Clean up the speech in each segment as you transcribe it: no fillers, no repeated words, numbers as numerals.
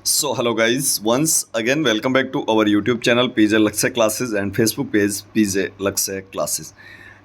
So hello guys, once again welcome back to our YouTube channel PJ Lakshay Classes and Facebook page PJ Lakshay Classes.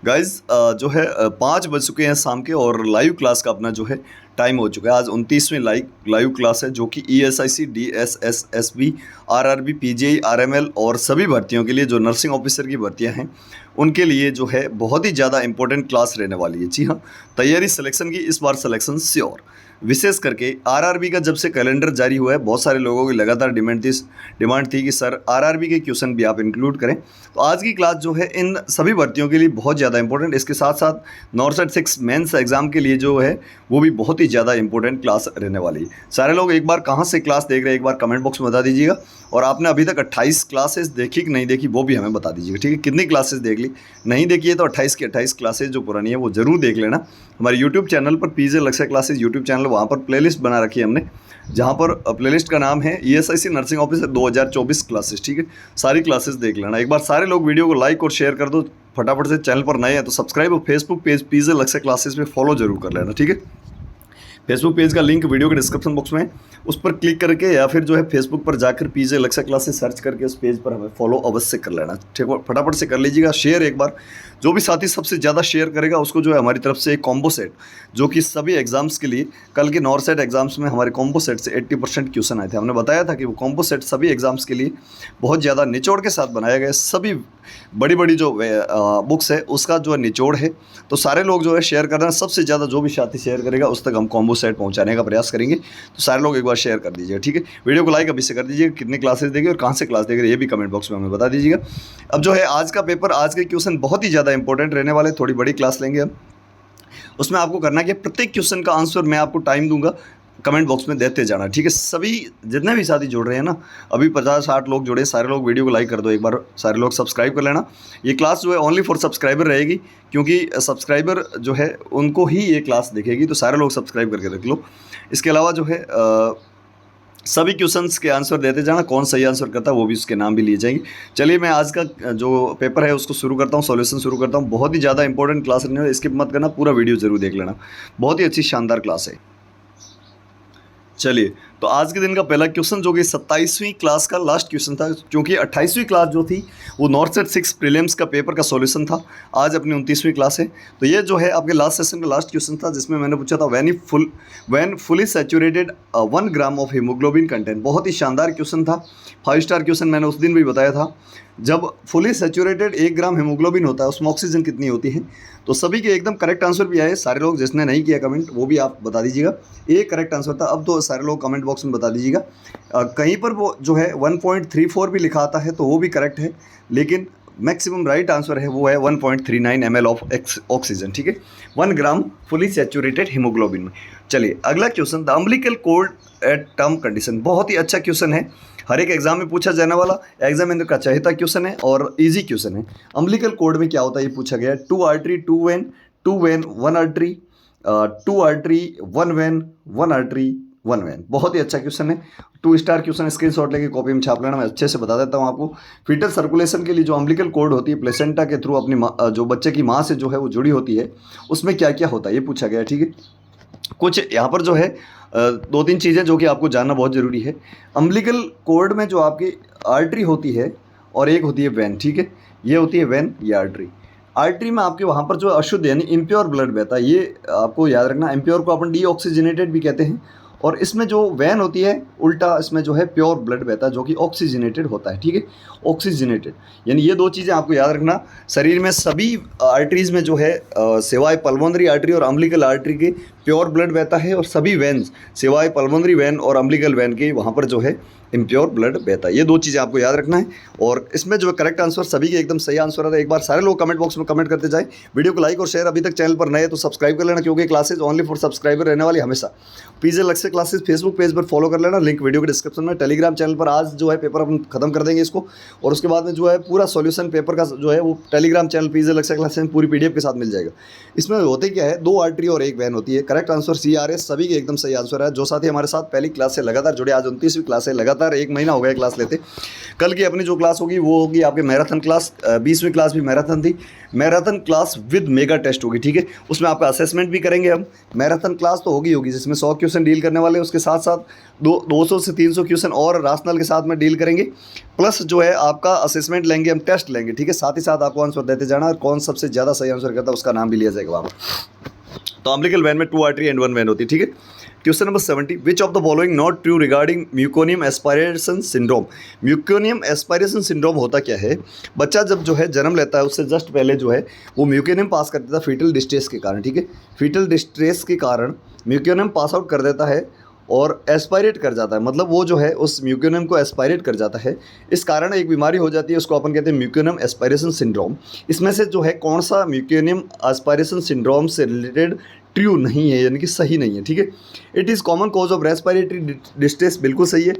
Guys जो है 5 बज चुके हैं शाम के और लाइव क्लास का अपना जो है टाइम हो चुका है। आज 29वीं लाइव क्लास है जो कि ESIC DSS SB RRB PGI RML और सभी भर्तियों के लिए जो नर्सिंग ऑफिसर की भर्तियां हैं उनके लिए जो है बहुत ही ज़्यादा इंपॉर्टेंट क्लास रहने वाली है। जी हाँ, तैयारी सिलेक्शन की इस बार सिलेक्शन श्योर। विशेष करके RRB का जब से कैलेंडर जारी हुआ है बहुत सारे लोगों की लगातार डिमांड थी कि सर RRB के क्वेश्चन भी आप इंक्लूड करें। तो आज की क्लास जो है इन सभी भर्तियों के लिए बहुत ज़्यादा इंपॉर्टेंट, इसके साथ साथ नॉर्सेट 6 मेंस एग्जाम के लिए जो है वो भी बहुत ही ज़्यादा इंपॉर्टेंट क्लास रहने वाली है। सारे लोग एक बार कहाँ से क्लास देख रहे हैं एक बार कमेंट बॉक्स में बता दीजिएगा, और आपने अभी तक 28 क्लासेस देखी कि नहीं देखी वो भी हमें बता दीजिएगा। ठीक है, कितनी क्लासेस देख ली, नहीं देखी है तो 28 की 28 क्लासेस जो पुरानी है वो ज़रूर देख लेना। हमारे यूट्यूब चैनल पर PJ लक्ष्य क्लासेस यूट्यूब चैनल, वहाँ पर प्लेलिस्ट बना रखी है हमने, जहाँ पर प्लेलिस्ट का नाम है ESIC नर्सिंग ऑफिसर 2024 क्लासेस। ठीक है, सारी क्लासेस देख लेना। एक बार सारे लोग वीडियो को लाइक और शेयर कर दो फटाफट से। चैनल पर नए हैं तो सब्सक्राइब और फेसबुक पेज PJ लक्ष्य क्लासेस पे फॉलो जरूर कर लेना। ठीक है, फेसबुक पेज का लिंक वीडियो के डिस्क्रिप्शन बॉक्स में, उस पर क्लिक करके या फिर जो है फेसबुक पर जाकर PJ लक्ष्य क्लासेस सर्च करके उस पेज पर हमें फॉलो अवश्य कर लेना। ठीक है, फटाफट से कर लीजिएगा शेयर। एक बार जो भी साथी सबसे ज़्यादा शेयर करेगा उसको जो है हमारी तरफ से एक कॉम्बो सेट, जो कि सभी एग्जाम्स के लिए कल के नॉर्सेट एग्जाम्स में हमारे कॉम्बो सेट से 80% क्वेश्चन आए थे। हमने बताया था कि वो कॉम्बो सेट सभी एग्जाम्स के लिए बहुत ज़्यादा निचोड़ के साथ बनाया गया है। सभी बड़ी जो बुक्स है उसका जो है निचोड़ है। तो सारे लोग जो है शेयर कर रहे हैं, सबसे ज़्यादा जो भी साथी शेयर करेगा उस तक हम कॉम्बो सेट पहुंचाने का प्रयास करेंगे। तो सारे लोग एक बार शेयर कर दीजिएगा। ठीक है, वीडियो को लाइक अभी से कर दीजिएगा। कितनी क्लासेस देखे और कहाँ से क्लास देख रहे हैं ये भी कमेंट बॉक्स में हमें बता दीजिएगा। अब जो है आज का पेपर, आज के क्वेश्चन बहुत ही ज़्यादा इंपॉर्टेंट रहने वाले, थोड़ी बड़ी क्लास लेंगे हम। उसमें आपको करना है कि प्रत्येक क्वेश्चन का आंसर मैं आपको टाइम दूंगा, कमेंट बॉक्स में देते जाना। ठीक है, सभी जितने भी साथी जुड़ रहे हैं ना, अभी 50-60 लोग जुड़े, सारे लोग वीडियो को लाइक कर दो एक बार, सारे लोग सब्सक्राइब कर लेना। ये क्लास जो है ओनली फॉर सब्सक्राइबर रहेगी, क्योंकि सब्सक्राइबर जो है उनको ही ये क्लास दिखेगी, तो सारे लोग सब्सक्राइब करके रख लो। इसके अलावा जो है सभी क्वेश्चंस के आंसर देते जाना, कौन सही आंसर करता है वो भी उसके नाम भी लिए जाएंगे। चलिए मैं आज का जो पेपर है उसको शुरू करता हूँ, सॉल्यूशन शुरू करता हूँ। बहुत ही ज़्यादा इंपॉर्टेंट क्लास रहने वाली, स्किप मत करना, पूरा वीडियो जरूर देख लेना। बहुत ही अच्छी शानदार क्लास है। चलिए, तो आज के दिन का पहला क्वेश्चन जो कि 27वीं क्लास का लास्ट क्वेश्चन था, क्योंकि 28वीं क्लास जो थी वो नॉर्सेट 6 प्रीलिम्स का पेपर का सॉल्यूशन था। आज अपनी 29वीं क्लास है। तो ये जो है आपके लास्ट सेशन का लास्ट क्वेश्चन था, जिसमें मैंने पूछा था when fully saturated 1 gram of haemoglobin content. बहुत ही शानदार क्वेश्चन था, 5 स्टार क्वेश्चन। मैंने उस दिन भी बताया था, जब फुली सैचुरेटेड 1 ग्राम हीमोग्लोबिन होता है उसमें ऑक्सीजन कितनी होती है। तो सभी के एकदम करेक्ट आंसर भी आए। सारे लोग जिसने नहीं किया कमेंट वो भी आप बता दीजिएगा, ये करेक्ट आंसर था। अब तो सारे लोग कमेंट बॉक्स में बता दीजिएगा। कहीं पर वो जो है 1.34 भी लिखा आता है तो वो भी करेक्ट है, लेकिन मैक्सिमम राइट आंसर है वो है 1.39 ml ऑफ ऑक्सीजन। ठीक है, 1 ग्राम फुली सैचुरेटेड हीमोग्लोबिन में। चलिए अगला question, the umbilical cord at term condition. बहुत ही अच्छा क्वेश्चन है, हर एक एग्जाम में पूछा जाने वाला, एग्जामिनर का चहेता क्वेश्चन है और इजी क्वेश्चन है। अम्बिलिकल कोर्ड में क्या होता है ये पूछा गया है। 2 artery 2 when, 2 when 1 artery, 2 artery 1 when, 1 artery 1 when. बहुत ही अच्छा क्वेश्चन है, 2 स्टार क्वेश्चन। स्क्रीनशॉट लेके कॉपी में छाप लेना, मैं अच्छे से बता देता हूँ आपको। फीटल सर्कुलेशन के लिए जो अम्बिलिकल कोर्ड होती है प्लेसेंटा के थ्रू अपनी जो बच्चे की माँ से जो है वो जुड़ी होती है, उसमें क्या क्या होता है ये पूछा गया है। ठीक है, कुछ यहाँ पर जो है 2-3 चीज़ें जो कि आपको जानना बहुत ज़रूरी है। अम्बिलिकल कोर्ड में जो आपकी आर्टरी होती है और एक होती है वेन। ठीक है, ये होती है वेन, ये आर्टरी। आर्टरी में आपके वहाँ पर जो अशुद्ध यानी इम्प्योर ब्लड बहता है, ये आपको याद रखना। इम्प्योर को अपन डीऑक्सीजनेटेड भी कहते हैं, और इसमें जो वैन होती है उल्टा, इसमें जो है प्योर ब्लड बहता है जो कि ऑक्सीजनेटेड होता है। ठीक है, ऑक्सीजनेटेड यानी ये 2 चीज़ें आपको याद रखना। शरीर में सभी आर्टरीज में जो है सिवाय पल्मोनरी आर्टरी और अम्बिलिकल आर्टरी के प्योर ब्लड बहता है, और सभी वेन्स सिवाय पल्मोनरी वैन और अम्बिलिकल वैन के वहाँ पर जो है इम्प्योर ब्लड बहता है। ये 2 चीज़ें आपको याद रखना है। और इसमें जो है करेक्ट आंसर सभी के एकदम सही आंसर आता है। एक बार सारे लोग कमेंट बॉक्स में कमेंट करते जाए, वीडियो को लाइक और शेयर। अभी तक चैनल पर नए तो सब्सक्राइब कर लेना, क्योंकि क्लासेज ओनली फॉर सब्सक्राइबर रहने वाली हमेशा। PJ लक्ष्य क्लासेस फेसबुक पेज पर फॉलो कर लेना, लिंक वीडियो के डिस्क्रिप्शन में। टेलीग्राम चैनल पर आज जो है पेपर अपन खत्म कर देंगे इसको, और उसके बाद में जो है पूरा सॉल्यूशन पेपर का जो है वो टेलीग्राम चैनल PJ लक्ष्य क्लासेस में पूरी PDF के साथ मिल जाएगा। इसमें होते क्या है, 2 आर्टरी और 1 वैन होती है। करेक्ट करेक्ट आंसर सी आ रहे हैं, सभी के एकदम सही आंसर है। जो साथी हमारे साथ पहली क्लास से लगातार जुड़े, आज 29वीं क्लास है, लगातार 1 महीना हो गया क्लास लेते। कल की अपनी जो क्लास होगी वो होगी आपके मैराथन क्लास, 20वीं क्लास भी मैराथन थी, marathon class with mega test होगी, ठीक है। उसमें आपका असेसमेंट भी करेंगे हम। मैराथन क्लास तो होगी जिसमें 100 क्वेश्चन डील करने वाले, उसके साथ साथ 200 से 300 क्वेश्चन और राशनल के साथ में डील करेंगे, प्लस जो है आपका असेसमेंट लेंगे, हम टेस्ट लेंगे, ठीक है। साथ ही साथ आपको आंसर देते जाना, और कौन सबसे ज़्यादा सही आंसर करता है उसका नाम भी लिया जाएगा वहाँ पर। तो अम्बिलिकल वैन में 2 आर्टरी एंड 1 वैन होती है, ठीक है। Question number 70, which of the following not true regarding meconium aspiration syndrome. Meconium aspiration syndrome होता क्या है? बच्चा जब जो है जन्म लेता है उससे जस्ट पहले जो है वो म्यूकोनियम पास कर देता है फीटल डिस्ट्रेस के कारण, ठीक है। फीटल डिस्ट्रेस के कारण म्यूकोनियम पास आउट कर देता है और एस्पायरेट कर जाता है, मतलब वो जो है उस म्यूकोनियम को एस्पायरेट कर जाता है। इस कारण एक बीमारी हो जाती है, उसको अपन कहते हैं म्यूकोनियम एस्पायरेशन सिंड्रोम। इसमें से जो है कौन सा म्यूकोनियम एस्पायरेशन सिंड्रोम से रिलेटेड ट्रू नहीं है, यानी कि सही नहीं है, ठीक है। It is common cause of respiratory distress, बिल्कुल सही है।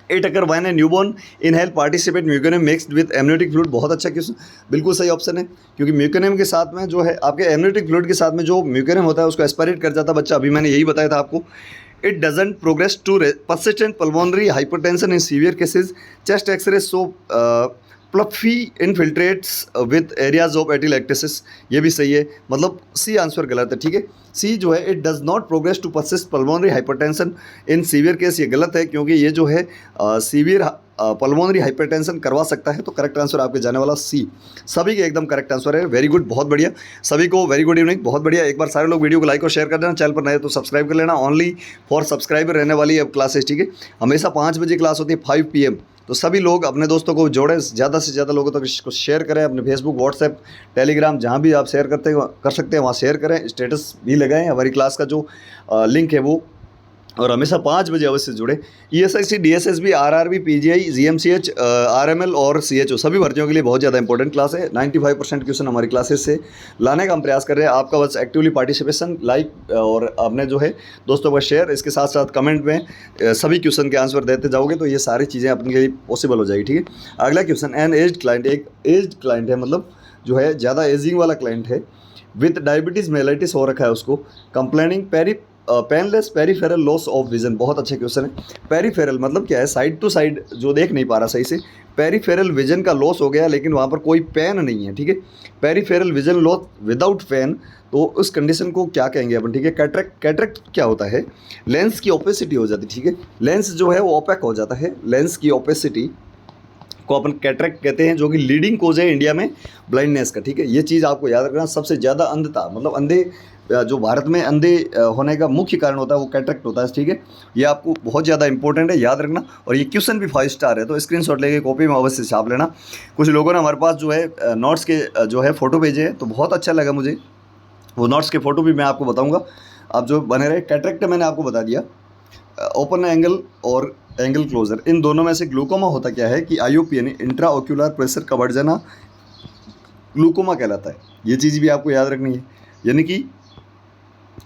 It occur when a newborn inhale participate meconium mixed with amniotic fluid, बहुत अच्छा क्वेश्चन, बिल्कुल सही ऑप्शन है, क्योंकि म्यूकोनियम के साथ में जो है आपके एमनियोटिक फ्लूइड के साथ में जो म्यूकोनियम होता है उसको एस्पायरेट कर जाता है बच्चा, अभी मैंने यही बताया था आपको। It doesn't progress to persistent pulmonary hypertension in severe cases. Chest X-ray show fluffy infiltrates with areas of atelectasis, ये भी सही है, मतलब सी आंसर गलत है, ठीक है। सी जो है it does not progress to persist pulmonary hypertension in severe case, ये गलत है, क्योंकि ये जो है सीवियर पल्मोनरी हाइपरटेंशन करवा सकता है। तो करेक्ट आंसर आपके जाने वाला सी, सभी के एकदम करेक्ट आंसर है। वेरी गुड, बहुत बढ़िया, सभी को वेरी गुड इवनिंग, बहुत बढ़िया। एक बार सारे लोग वीडियो को लाइक और शेयर कर देना, चैनल पर नए तो सब्सक्राइब कर लेना। ओनली फॉर सब्सक्राइबर रहने वाली अब क्लासेस, ठीक है। हमेशा 5 बजे क्लास होती है, 5 PM। तो सभी लोग अपने दोस्तों को जोड़ें, ज़्यादा से ज़्यादा लोगों तक इसको शेयर करें, अपने फेसबुक, व्हाट्सएप, टेलीग्राम, जहाँ भी आप शेयर कर सकते हैं वहाँ शेयर करें, स्टेटस भी लगाएं। हमारी क्लास का जो लिंक है वो, और हमेशा 5 बजे अवश्य जुड़े। ESIC, DSSB, RRB, PGI, GMCH, RML और CHO सभी भर्तियों के लिए बहुत ज़्यादा इंपॉर्टेंट क्लास है। 95% क्वेश्चन हमारी क्लासेस से लाने का हम प्रयास कर रहे हैं। आपका बस एक्टिवली पार्टिसिपेशन, लाइक और अपने जो है दोस्तों का शेयर, इसके साथ साथ कमेंट में सभी क्वेश्चन के आंसर देते जाओगे तो ये सारी चीज़ें अपने लिए पॉसिबल हो जाएगी, ठीक है। अगला क्वेश्चन, एन एज्ड क्लाइंट, एक एज्ड क्लाइंट है, मतलब जो है ज़्यादा एजिंग वाला क्लाइंट है, विथ डायबिटीज़ मेलाइटिस हो रखा है उसको, complaining painless peripheral loss of vision, बहुत अच्छा क्वेश्चन है। पेरीफेरल मतलब क्या है? साइड टू साइड जो देख नहीं पा रहा सही से, पेरीफेरल विजन का लॉस हो गया, लेकिन वहाँ पर कोई पेन नहीं है, ठीक है। Peripheral vision loss without pain, तो उस कंडीशन को क्या कहेंगे अपन, ठीक है। कैटरेक्ट क्या होता है? लेंस की ओपेसिटी हो जाती है, ठीक है। लेंस जो है वो ओपेक हो जाता है, लेंस की ओपेसिटी को अपन कैटरेक्ट कहते हैं, जो कि लीडिंग कोज है इंडिया में ब्लाइंडनेस का, ठीक है। ये चीज़ आपको याद रखना, सबसे ज़्यादा अंधता, मतलब अंधे जो भारत में अंधे होने का मुख्य कारण होता है वो कैटरेक्ट होता है, ठीक है। ये आपको बहुत ज़्यादा इंपॉर्टेंट है, याद रखना। और ये क्वेश्चन भी 5 स्टार है, तो स्क्रीनशॉट लेके कॉपी में अवश्य छाप लेना। कुछ लोगों ने हमारे पास जो है नोट्स के जो है फ़ोटो भेजे हैं, तो बहुत अच्छा लगा मुझे, वो नोट्स के फ़ोटो भी मैं आपको बताऊँगा, आप जो बने रहे। कैटरेक्ट मैंने आपको बता दिया, ओपन एंगल और एंगल क्लोजर, इन दोनों में से ग्लूकोमा होता क्या है कि IOP यानी इंट्रा ओक्यूलर प्रेशर का बढ़ जाना ग्लूकोमा कहलाता है। ये चीज़ भी आपको याद रखनी है, यानी कि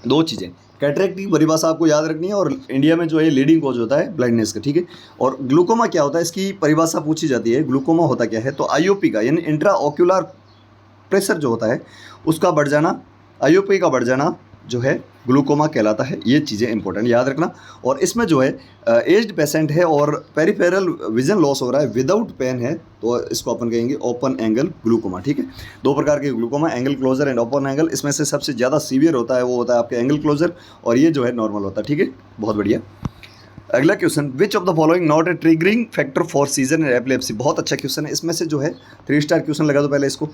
2 चीज़ें, कैटरेक्ट की परिभाषा आपको याद रखनी है, और इंडिया में जो है लीडिंग कॉज होता है ब्लाइंडनेस का, ठीक है। और ग्लूकोमा क्या होता है, इसकी परिभाषा पूछी जाती है, ग्लूकोमा होता क्या है, तो IOP का यानी इंट्रा ओक्यूलर प्रेशर जो होता है उसका बढ़ जाना, IOP का बढ़ जाना जो है ग्लूकोमा कहलाता है। ये चीज़ें इंपॉर्टेंट याद रखना। और इसमें जो है एज्ड पेशेंट है और पेरिफेरल विजन लॉस हो रहा है, विदाउट पेन है, तो इसको अपन कहेंगे ओपन एंगल ग्लूकोमा, ठीक है। 2 प्रकार के glaucoma, angle closer and open angle. इसमें से सबसे ज़्यादा सीवियर होता है वो होता है आपके एंगल क्लोजर, और ये जो है नॉर्मल होता है, ठीक है। बहुत बढ़िया। अगला question, which of the following not A triggering factor for season and epilepsy, बहुत अच्छा क्वेश्चन है। इसमें से जो है 3 स्टार क्वेश्चन लगा दो पहले इसको।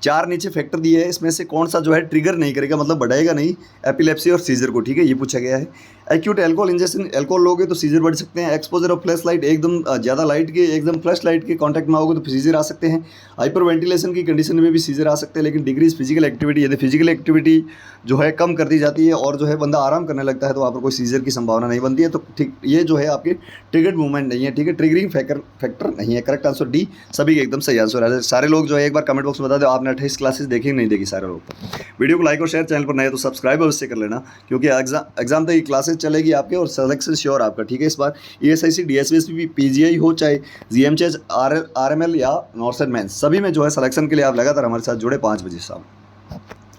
4 नीचे फैक्टर दिए है, इसमें से कौन सा जो है ट्रिगर नहीं करेगा, मतलब बढ़ाएगा नहीं एपिलेप्सी और सीजर को, ठीक है। ये पूछा गया है। एक्यूट एल्कोहल इंजेक्शन, एल्कोहल लोगे तो सीजर बढ़ सकते हैं। एक्सपोजर ऑफ फ्लैश लाइट, एकदम ज़्यादा लाइट के, एकदम फ्लैश लाइट के कांटेक्ट में आओगे तो सीजर आ सकते हैं। हाइपर वेंटिलेशन की कंडीशन में भी सीजर आ सकते हैं, लेकिन डिग्रीज फिजिकल एक्टिविटी, यदि फिजिकल एक्टिविटी जो है कम कर दी जाती है और जो है बंदा आराम करने लगता है तो वहाँ पर कोई सीजर की संभावना नहीं बनती है। तो ठीक, ये जो है आपके ट्रिगर्ड मूवमेंट नहीं है, ठीक है, ट्रिगरिंग फैक्टर नहीं है। करेक्ट आंसर डी, सभी के एकदम सही आंसर है। सारे लोग जो है एक बार कमेंट बॉक्स में बता दो आपने 28 क्लासेस देखी नहीं देखी सारे लोग। वीडियो को लाइक और शेयर, चैनल पर नए तो सब्सक्राइब अवश्य कर लेना, क्योंकि एग्जाम तक ये क्लासेस चलेगी आपके और सिलेक्शन श्योर आपका, ठीक है। इस बार ESIC, DSSB, PGI हो चाहे GMCH, RML या नॉर्थ मेंस, सभी में जो है सिलेक्शन के लिए आप लगातार हमारे साथ जुड़े 5 बजे शाम।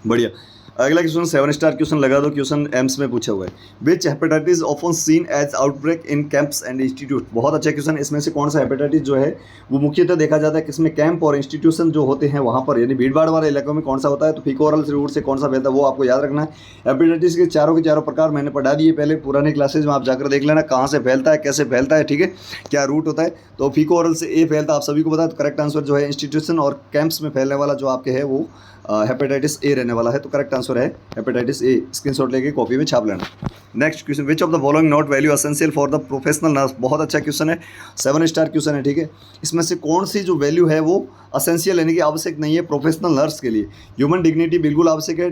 बढ़िया। अगला क्वेश्चन 7 स्टार क्वेश्चन लगा दो, क्वेश्चन एम्स में पूछा हुआ है। Which hepatitis often seen as outbreak in camps and institute. बहुत अच्छा क्वेश्चन। इसमें से कौन सा हेपेटाइटिस जो है वो मुख्यतः देखा जाता है किसमें, कैंप और इंस्टीट्यूशन जो होते हैं वहाँ पर, यानी भीड़ भाड़ वाले इलाकों में कौन सा होता है, तो फीको ओरल रूट से कौन सा फैलता है वो आपको याद रखना है। हेपेटाइटिस के चारों प्रकार मैंने पढ़ा दिए पहले पुराने क्लासेज में, आप जाकर देख लेना कहाँ से फैलता है, कैसे फैलता है, ठीक है, क्या रूट होता है। तो फीको ओरल से ए फैलता है, आप सभी को पता है। तो करेक्ट आंसर जो है इंस्टीट्यूशन और कैंप्स में फैलने वाला जो आपके है वो हेपेटाइटिस ए रहने वाला है। तो करेक्ट आंसर है हेपेटाइटिस ए। स्क्रीनशॉट लेके कॉपी में छाप लेना। Next question, which of the following not value essential for the professional nurse. बहुत अच्छा क्वेश्चन है, 7 स्टार क्वेश्चन है, ठीक है। इसमें से कौन सी जो वैल्यू है वो एसेंशियल यानी कि आवश्यक नहीं है प्रोफेशनल नर्स के लिए। ह्यूमन डिग्निटी बिल्कुल आवश्यक है,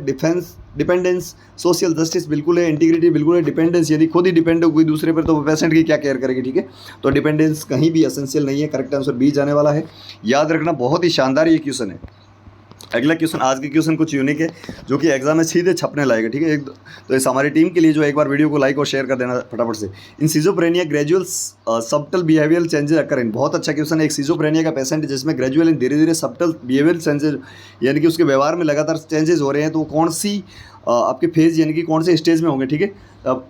डिपेंडेंस, सोशल जस्टिस बिल्कुल है, इंटीग्रिटी बिल्कुल है, डिपेंडेंस यदि खुद ही डिपेंड हो कोई दूसरे पर तो पेशेंट की क्या केयर करेगी, ठीक है। तो डिपेंडेंस कहीं भी एसेंशियल नहीं है। करेक्ट आंसर बी जाने वाला है। याद रखना, बहुत ही शानदार ये क्वेश्चन है। अगला क्वेश्चन, आज के क्वेश्चन कुछ यूनिक है जो कि एग्जाम में सीधे छपने लायक है, ठीक है। तो इस हमारी टीम के लिए जो एक बार वीडियो को लाइक और शेयर कर देना फटाफट से। In schizophrenia gradual subtle behavioural changes occur in. बहुत अच्छा क्वेश्चन है। एक सिजोफ्रेनिया का पेशेंट जिसमें ग्रेजुअल एंड धीरे धीरे सबटल बिहेवियरल चेंजेस यानी कि उसके व्यवहार में लगातार चेंजेस हो रहे हैं, तो कौन सी आपके फेज यानी कि कौन से स्टेज में होंगे, ठीक है। अब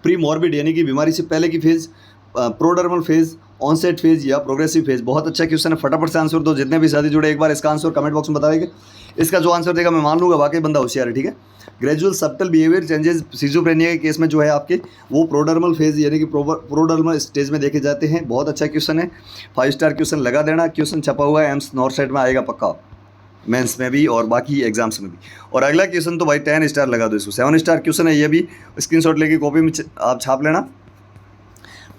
प्री मॉर्बिड यानी कि बीमारी से पहले की फेज, प्रोडर्मल फेज, ऑनसेट फेज या प्रोग्रेसिव फेज। बहुत अच्छा क्वेश्चन है, फटाफट से आंसर दो। जितने भी साथी जुड़े एक बार इसका आंसर कमेंट बॉक्स में बताएंगे। इसका जो आंसर देगा मैं मान लूँगा वाकई बंदा होशियार है, ठीक है। Gradual subtle behaviour changes schizophrenia के केस में जो है आपके वो प्रोडर्मल फेज यानी कि प्रोडर्मल स्टेज में देखे जाते हैं। बहुत अच्छा क्वेश्चन है, 5 स्टार क्वेश्चन लगा देना। क्वेश्चन छपा हुआ है एम्स नॉर्थ साइड में, आएगा पक्का मेंस में भी और बाकी एग्जाम्स में भी। और अगला क्वेश्चन तो भाई 10 स्टार लगा दो इसको, 7 स्टार क्वेश्चन है ये भी। स्क्रीनशॉट लेके कॉपी में आप छाप लेना।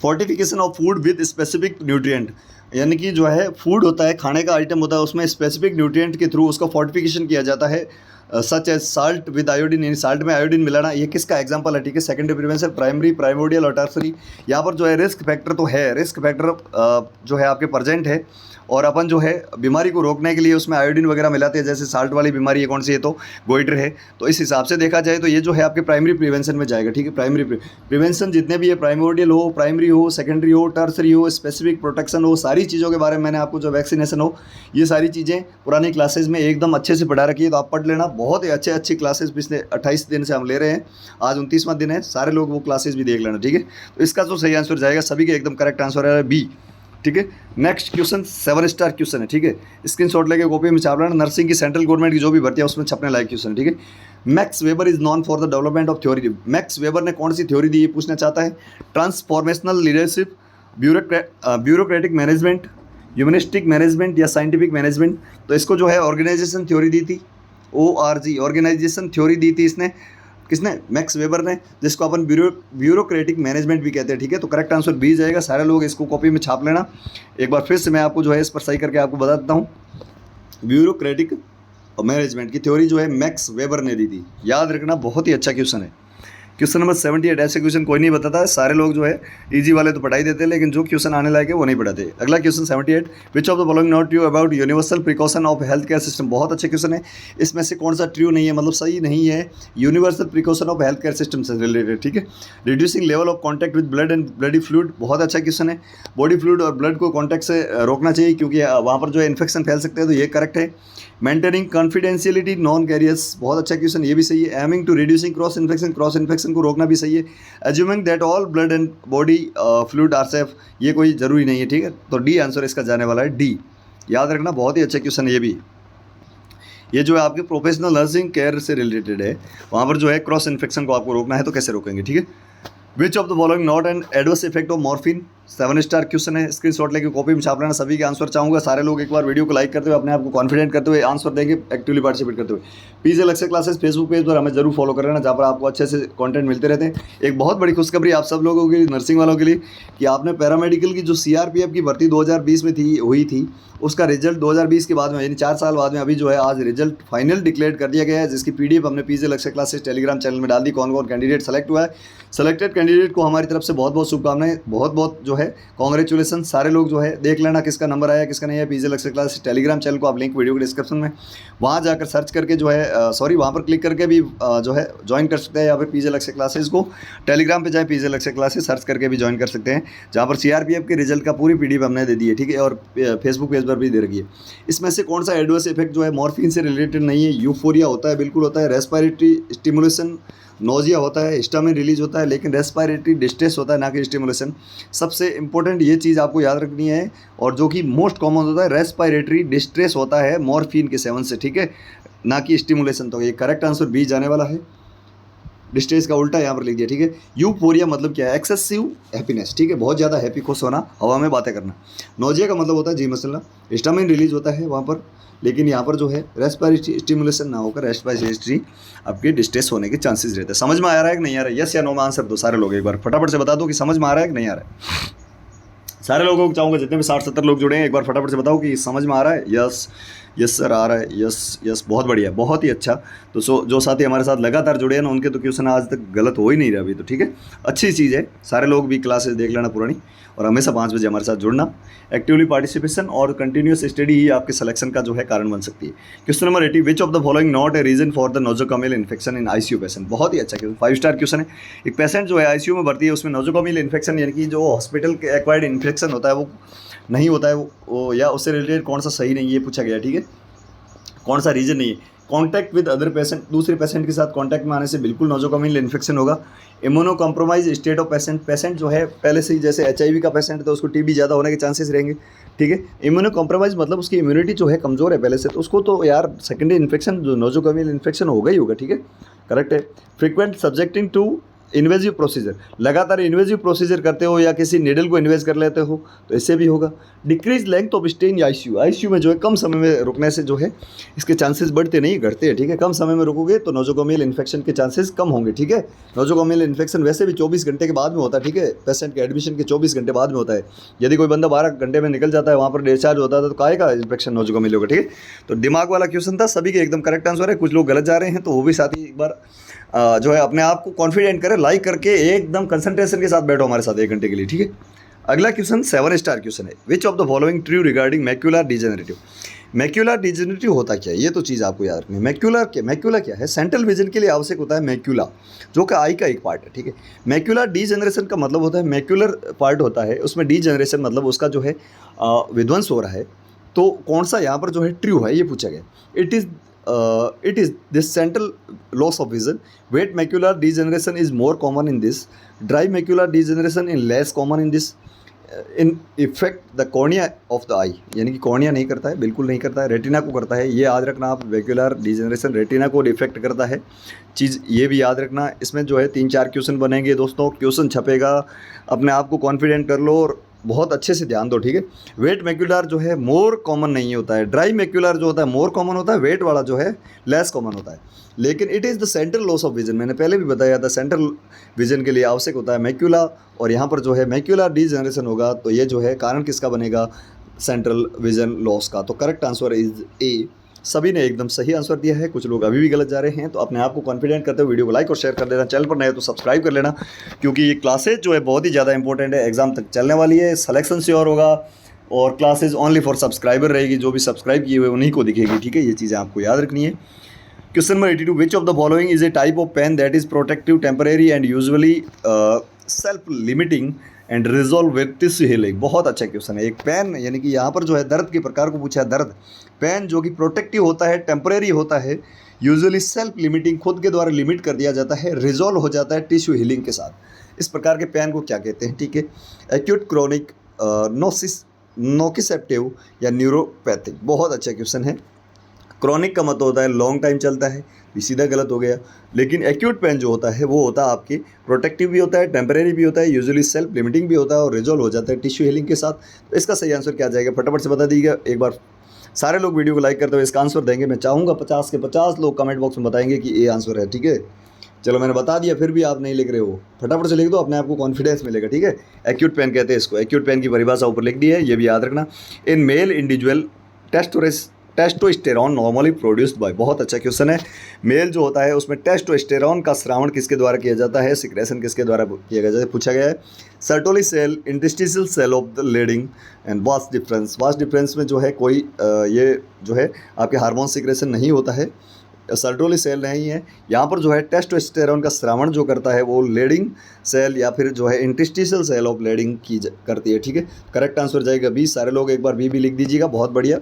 Fortification of food with specific nutrient यानी कि जो है फूड होता है, खाने का आइटम होता है, उसमें स्पेसिफिक न्यूट्रिएंट के थ्रू उसका फोर्टिफिकेशन किया जाता है। Such as salt with iodine, यानी साल्ट में आयोडीन मिलाना। ये किसका एग्जांपल है, ठीक है। सेकेंडरी प्रिवेंशन, प्राइमरी, प्राइमोडियल और टर्सरी। यहाँ पर जो है रिस्क फैक्टर तो है, रिस्क फैक्टर जो है आपके प्रेजेंट है। और अपन जो है बीमारी को रोकने के लिए उसमें आयोडीन वगैरह मिलाते हैं। जैसे साल्ट वाली बीमारी है कौन सी है, तो गोइटर है। तो इस हिसाब से देखा जाए तो ये जो है आपके प्राइमरी प्रिवेंशन में जाएगा, ठीक है। प्राइमरी प्रिवेंशन जितने भी है, प्राइमोडियल हो, प्राइमरी हो, सेकेंडरी हो, टर्सरी हो, स्पेसिफिक प्रोटेक्शन हो, सारी चीज़ों के बारे में मैंने आपको जो वैक्सीनेशन हो, ये सारी चीज़ें पुरानी क्लासेज में एकदम अच्छे से पढ़ा रखी है। तो आप पढ़ लेना। बहुत ही अच्छी क्लासेज पिछले 28 दिन से हम ले रहे हैं, आज 29वां दिन है। सारे लोग वो क्लासेज भी देख लेना, ठीक है। तो इसका जो सही आंसर जाएगा, सभी के एकदम करेक्ट आंसर है बी, ठीक है। नेक्स्ट क्वेश्चन 7 स्टार क्वेश्चन है, ठीक है। स्क्रीनशॉट लेके कॉपी में छाप लेना। नर्सिंग की सेंट्रल गवर्नमेंट की जो भी भर्ती है उसमें छपने लायक क्वेश्चन है, ठीक है। Max weber is non for the development of theory. Max weber ने कौन सी थ्योरी दी, ये पूछना चाहता है। Transformational leadership, bureaucratic management, humanistic management या साइंटिफिक मैनेजमेंट। तो इसको जो है ऑर्गेनाइजेशन थ्योरी दी थी, ORG ऑर्गेनाइजेशन थ्योरी दी थी इसने, किसने, मैक्स वेबर ने, जिसको अपन ब्यूरोक्रेटिक मैनेजमेंट भी कहते हैं, ठीक है। तो करेक्ट आंसर बी जाएगा। सारे लोग इसको कॉपी में छाप लेना। एक बार फिर से मैं आपको जो है इस पर सही करके आपको बता देता हूँ। ब्यूरोक्रेटिक मैनेजमेंट की थ्योरी जो है मैक्स वेबर ने दी थी। याद रखना, बहुत ही अच्छा क्वेश्चन है। क्वेश्चन नंबर 78, ऐसे क्वेश्चन कोई नहीं बताता है। सारे लोग जो है इजी वाले तो पढ़ाई देते हैं, लेकिन जो क्वेश्चन आने लायक है वो नहीं पढ़ाते। अगला question 78, which of the following not true about universal precaution of health care system. बहुत अच्छे क्वेश्चन है। इसमें से कौन सा ट्रू नहीं है, मतलब सही नहीं है, universal precaution of health care system से रिलेटेड, ठीक है। Reducing level of contact with blood and bloody fluid. बहुत अच्छा क्वेश्चन है। बॉडी फ्लूइड और ब्लड को कॉन्टैक्ट से रोकना चाहिए क्योंकि वहाँ पर जो है इन्फेक्शन फैल सकते हैं, तो ये करेक्ट है। मेंटेनिंग कॉन्फिडेंशियलिटी नॉन कैरियर्स, बहुत अच्छा क्वेश्चन, ये भी सही है। Aiming to reducing cross infection को रोकना भी सही है। Assuming that all blood and body fluid are safe, ये कोई ज़रूरी नहीं है, ठीक है। तो डी आंसर इसका जाने वाला है, डी। याद रखना, बहुत ही अच्छा क्वेश्चन है ये भी। ये जो है आपके प्रोफेशनल नर्सिंग केयर से रिलेटेड है, वहाँ पर जो है क्रॉस इन्फेक्शन को आपको रोकना है, तो कैसे रोकेंगे, ठीक है। Which of the following not an adverse effect of morphine. 7 star question है। स्क्रीनशॉट लेके कॉपी में छाप लेना। सभी के आंसर चाहूँगा। सारे लोग एक बार वीडियो को लाइक करते हुए अपने आप को कॉन्फिडेंट करते हुए आंसर देंगे, एक्टिवली पार्टिसिपेट करते हुए। पीजे लक्ष्य क्लासेस फेसबुक पेज पर हमें जरूर फॉलो कर लेना, जहाँ पर आपको अच्छे से कंटेंट मिलते रहते हैं। एक बहुत बड़ी खुशखबरी आप सब लोगों के लिए, नर्सिंग वालों के लिए, कि आपने पैरामेडिकल की जो CRPF की भर्ती 2020 में हुई थी, उसका रिजल्ट 2020 के बाद में, यानी 4 साल बाद में अभी जो है आज रिजल्ट फाइनल डिक्लेयर कर दिया गया है, जिसकी PDF हमने पीजे लक्ष्य क्लासेस टेलीग्राम चैनल में डाल दी। कौन कौन कैंडिडेट सेलेक्ट हुआ है। सेलेक्टेड कैंडिडेट कैंडिडेट को हमारी तरफ से बहुत बहुत शुभकामनाएं, बहुत बहुत जो है कॉन्ग्रेचुलेसन। सारे लोग जो है देख लेना किसका नंबर आया किसका नहीं है। पीजे लक्ष्य क्लास टेलीग्राम चैनल को आप लिंक वीडियो के डिस्क्रिप्शन में वहाँ जाकर सर्च करके जो है वहाँ पर क्लिक करके भी जो है ज्वाइन कर सकते हैं, या फिर पीजे लक्ष्य क्लासेस को टेलीग्राम पे जाए, पीजे लक्ष्य क्लासेस सर्च करके भी ज्वाइन कर सकते हैं, जहाँ पर सीआरपीएफ के रिजल्ट का पूरी पीडीएफ हमने दे दी है, ठीक है, और फेसबुक पेज पर भी दे रखी है। इसमें से कौन सा एडवर्स इफेक्ट जो है मॉर्फिन से रिलेटेड नहीं है? यूफोरिया होता है, बिल्कुल होता है। रेस्पिरेटरी स्टिमुलेशन, नोजिया होता है, हिस्टामिन रिलीज होता है, लेकिन रेस्पिरेटरी डिस्ट्रेस होता है, ना कि स्टिमुलेशन। सबसे इंपॉर्टेंट ये चीज़ आपको याद रखनी है, और जो कि मोस्ट कॉमन होता है, रेस्पिरेटरी डिस्ट्रेस होता है मॉर्फिन के सेवन से, ठीक है, ना कि स्टिमुलेशन। तो ये करेक्ट आंसर बी जाने वाला है। डिस्ट्रेस का उल्टा यहाँ पर लिख दिया, ठीक है। यूफोरिया मतलब क्या है? एक्सेसिव हैप्पीनेस, ठीक है, बहुत ज़्यादा हैप्पी, खुश होना, हवा में बातें करना। नोजिया का मतलब होता है जी मसला, हिस्टामिन रिलीज होता है वहाँ पर, लेकिन यहाँ पर जो है रेस्पिरेटरी स्टिमुलेशन ना होकर रेस्पिरेटरी आपके डिस्ट्रेस होने के चांसेस रहते हैं। समझ में आ रहा है कि नहीं आ रहा है? यस या नो में आंसर दो सारे लोग, एक बार फटाफट से बता दो कि समझ में आ रहा है कि नहीं आ रहा है। सारे लोगों को चाहूँगा, जितने भी 60-70 लोग जुड़े हैं, एक बार फटाफट से बताओ कि समझ में आ रहा है। यस यस सर आ रहा है, यस यस, बहुत बढ़िया, बहुत ही अच्छा। तो जो साथी हमारे साथ लगातार जुड़े हैं ना, उनके तो क्वेश्चन आज तक गलत हो ही नहीं रहा अभी, तो ठीक है, अच्छी चीज़ है। सारे लोग भी क्लासेस देख लेना पुरानी, और हमेशा 5 बजे हमारे साथ जुड़ना। एक्टिवली पार्टिसिपेशन और कंटिन्यूस स्टडी ही आपके सिलेक्शन का जो है कारण बन सकती है। Question number 80, which of the following not a reason for the nosocomial infection in ICU patient? बहुत ही अच्छा क्वेश्चन, 5 स्टार क्वेश्चन है। एक पेशेंट जो है आईसीयू में भर्ती है, उसमें नोजोकोमियल इन्फेक्शन यानी कि जो हॉस्पिटल के एक्वायर्ड इन्फेक्शन होता है वो नहीं होता है, वो या उससे रिलेटेड कौन सा सही नहीं, ये पूछा गया, ठीक है, कौन सा रीजन नहीं है। कॉन्टैक्ट विद अदर पेशेंट, दूसरे पेशेंट के साथ कॉन्टैक्ट में आने से बिल्कुल नोजोकोमियल इन्फेक्शन होगा। Immuno compromise state of patient, patient जो है पहले से ही जैसे एचआईवी का पेशेंट है तो उसको टीबी ज़्यादा होने के चांसेस रहेंगे, ठीक है। इम्यूनो कॉम्प्रोमाइज मतलब उसकी इम्यूनिटी जो है कमज़ोर है पहले से, तो उसको तो यार सेकेंडरी इन्फेक्शन जो नोजोकोमियल इन्फेक्शन होगा ही होगा, ठीक है, करेक्ट है। Frequent subjecting to invasive procedure, लगातार इन्वेजिव प्रोसीजर करते हो या किसी निडल को इन्वेज कर लेते हो तो इससे भी होगा। Decrease length of stay in ICU, ICU में जो है कम समय में रुकने से जो है इसके चांसेस बढ़ते नहीं घटते हैं, ठीक है। कम समय में रुकोगे तो नोजोकोमियल इन्फेक्शन के चांसेस कम होंगे, ठीक है। नोजोकोमियल इन्फेक्शन वैसे भी 24 घंटे के बाद में होता है, ठीक है, पेशेंट के एडमिशन के 24 घंटे बाद में होता है। यदि कोई बंदा 12 घंटे में निकल जाता है, वहाँ पर डिस्चार्ज होता है, तो काहे का इन्फेक्शन नोजोकोमियल होगा, ठीक है। तो दिमाग वाला क्वेश्चन था, सभी के एकदम करेक्ट आंसर है। कुछ लोग गलत जा रहे हैं, तो वो भी साथी एक बार जो है अपने आप को कॉन्फिडेंट करें, लाइक करके एकदम कंसंट्रेशन के साथ बैठो हमारे साथ 1 घंटे के लिए, ठीक है। अगला क्वेश्चन 7 स्टार क्वेश्चन है। Which of the following true regarding macular degenerative? Macular degenerative होता क्या है, ये तो चीज़ आपको याद रखनी है। मैक्यूला क्या है? सेंट्रल विजन के लिए आवश्यक होता है मैक्यूला, जो कि आई का एक पार्ट है, ठीक है। मैक्यूलर डीजेनरेशन का मतलब होता है, मैक्यूलर पार्ट होता है उसमें डीजेनरेशन मतलब उसका जो है विध्वंस हो रहा है। तो कौन सा यहाँ पर जो है ट्रू है, ये पूछा गया। It is this central loss of vision. Wet macular degeneration is more common in this. Dry macular degeneration is less common in this. In effect the cornea of the eye, यानी कि cornea नहीं करता है, बिल्कुल नहीं करता है, retina को करता है। ये याद रखना आप, मैक्यूलर डिजेनरेशन रेटिना को इफेक्ट करता है, चीज़ ये भी याद रखना। इसमें जो है 3-4 क्वेश्चन बनेंगे दोस्तों, क्वेश्चन छपेगा, अपने आप को कॉन्फिडेंट कर लो और बहुत अच्छे से ध्यान दो, ठीक है। वेट मैक्यूलर जो है मोर कॉमन नहीं होता है, ड्राई मैक्यूलर जो होता है मोर कॉमन होता है, वेट वाला जो है लेस कॉमन होता है। लेकिन it is the central loss of vision, मैंने पहले भी बताया था, सेंट्रल विजन के लिए आवश्यक होता है मैक्यूला, और यहाँ पर जो है मैक्यूलर डीजेनरेशन होगा तो ये जो है कारण किसका बनेगा? सेंट्रल विजन लॉस का। तो करेक्ट आंसर इज ए। सभी ने एकदम सही आंसर दिया है, कुछ लोग अभी भी गलत जा रहे हैं। तो अपने आप को कॉन्फिडेंट करते हुए वीडियो को लाइक और शेयर कर देना, चैनल पर नए हो तो सब्सक्राइब कर लेना, क्योंकि ये क्लासेज जो है बहुत ही ज़्यादा इंपॉर्टेंट है, एग्जाम तक चलने वाली है, सिलेक्शन श्योर होगा, और क्लासेज ओनली फॉर सब्सक्राइबर रहेगी, जो भी सब्सक्राइब किए हुए उन्हीं को दिखेगी, ठीक है। ये चीज़ें आपको याद रखनी है। Question number 82, which of the following is a type of pain that is protective, temporary and usually self limiting and resolve with tissue healing? बहुत अच्छा क्वेश्चन है। एक पेन यानी कि यहाँ पर जो है दर्द के प्रकार को पूछा है, दर्द पेन जो कि प्रोटेक्टिव होता है, टेम्परेरी होता है, यूजुअली सेल्फ लिमिटिंग खुद के द्वारा लिमिट कर दिया जाता है, रिजॉल्व हो जाता है टिश्यू हीलिंग के साथ। इस प्रकार के पेन को क्या कहते हैं, ठीक है। एक्यूट क्रोनिक नोकिसेप्टिव या न्यूरोपैथिक? बहुत अच्छा क्वेश्चन है। क्रॉनिक का मतलब होता है लॉन्ग टाइम चलता है, ये सीधा गलत हो गया। लेकिन एक्यूट पेन जो होता है वो होता है आपकी प्रोटेक्टिव भी होता है, टेम्परेरी भी होता है, यूजुअली सेल्फ लिमिटिंग भी होता है और रिजॉल्व हो जाता है टिश्यू हीलिंग के साथ। तो इसका सही आंसर क्या जाएगा, फटाफट से बता दीजिएगा। एक बार सारे लोग वीडियो को लाइक करते हुए इसका आंसर देंगे। मैं चाहूँगा 50 के 50 लोग कमेंट बॉक्स में बताएंगे कि ये आंसर है, ठीक है। चलो मैंने बता दिया, फिर भी आप नहीं लिख रहे हो, फटाफट से लिख दो, अपने आप को कॉन्फिडेंस मिलेगा, ठीक है। एक्यूट पेन कहते हैं इसको, एक्यूट पेन की परिभाषा ऊपर लिख दी है, ये भी याद रखना। In male individual testosterone normally produced by, बहुत अच्छा क्वेश्चन है। मेल जो होता है उसमें टेस्टोस्टेरॉन का श्रावण किसके द्वारा किया जाता है, सिक्रेशन किसके द्वारा किया जाता है, पूछा गया है। Sertoli cell, interstitial cell of the Leydig and vas deferens, vas deferens में जो है कोई ये जो है आपके हार्मोन सिक्रेशन नहीं होता है, सर्टोली सेल नहीं है। यहाँ पर जो है टेस्टोस्टेरॉन का श्रावण जो करता है वो लेडिंग सेल या फिर जो है इंटरस्टिशियल सेल ऑफ लेडिंग की करती है, ठीक है। करेक्ट आंसर जाएगा बी। सारे लोग एक बार बी भी लिख दीजिएगा, बहुत बढ़िया,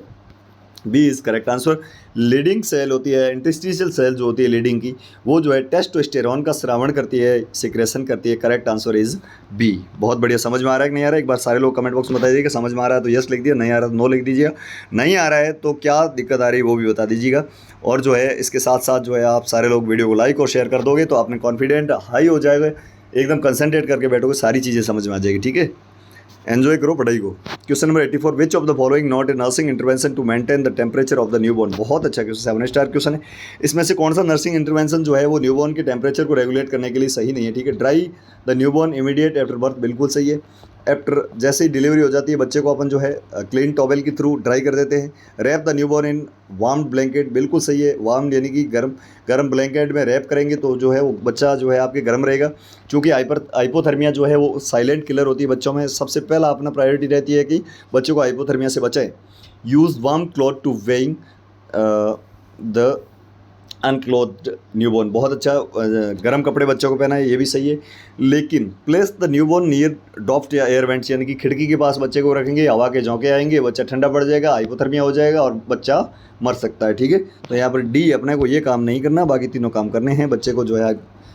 B is correct answer. Leydig cell होती है, इंटरस्टिशियल सेल जो होती है लीडिंग की, वो जो है टेस्टोस्टेरॉन का श्रावण करती है, सिक्रेशन करती है। Correct answer is B. बहुत बढ़िया। समझ में आ रहा है कि नहीं आ रहा है, एक बार सारे लोग कमेंट बॉक्स में बता दीजिएगा। समझ में आ रहा है तो यस लिख दिया, नहीं आ रहा तो नो लिख दीजिएगा। नहीं आ रहा है तो क्या दिक्कत आ रही है वो भी बता दीजिएगा। और जो है इसके साथ साथ जो है आप सारे लोग वीडियो को लाइक और शेयर कर दोगे तो आपने कॉन्फिडेंट हाई हो जाएगा, एकदम कंसंट्रेट करके बैठोगे, सारी चीज़ें समझ में आ जाएगी, ठीक है। एंजॉय करो पढ़ाई को। Question number 84, which of the following not a nursing intervention to maintain the temperature of the newborn, बहुत अच्छा क्वेश्चन, 7 स्टार क्वेश्चन है। इसमें से कौन सा नर्सिंग इंटरवेंशन जो है वो न्यूबॉर्न के टेम्परेचर को रेगुलेट करने के लिए सही नहीं है, ठीक है। Dry the newborn immediate after birth, बिल्कुल सही है। आफ्टर जैसे ही डिलीवरी हो जाती है बच्चे को अपन जो है क्लीन टॉवेल के थ्रू ड्राई कर देते हैं। Wrap the newborn in warm blanket, बिल्कुल सही है। वार्म यानी कि गर्म ब्लैंकेट में रैप करेंगे तो जो है वो बच्चा जो है आपके गर्म रहेगा। चूँकि हाइपोथर्मिया जो है वो साइलेंट किलर होती है बच्चों में, सबसे पहला अपना प्रायोरिटी रहती है कि बच्चों को हाइपोथर्मिया से बचाएं। Use warm cloth to weighing the unclothed newborn, बहुत अच्छा, गर्म कपड़े बच्चों को पहनाए, ये भी सही है। लेकिन प्लेस द न्यूबॉर्न नियर डॉफ्ट या एयर वेंट्स, यानी कि खिड़की के पास बच्चे को रखेंगे, हवा के झोंके आएंगे, बच्चा ठंडा पड़ जाएगा, हाइपोथर्मिया हो जाएगा और बच्चा मर सकता है, ठीक है। तो यहाँ पर डी, अपने को ये काम नहीं करना, बाकी तीनों काम करने हैं बच्चे को जो है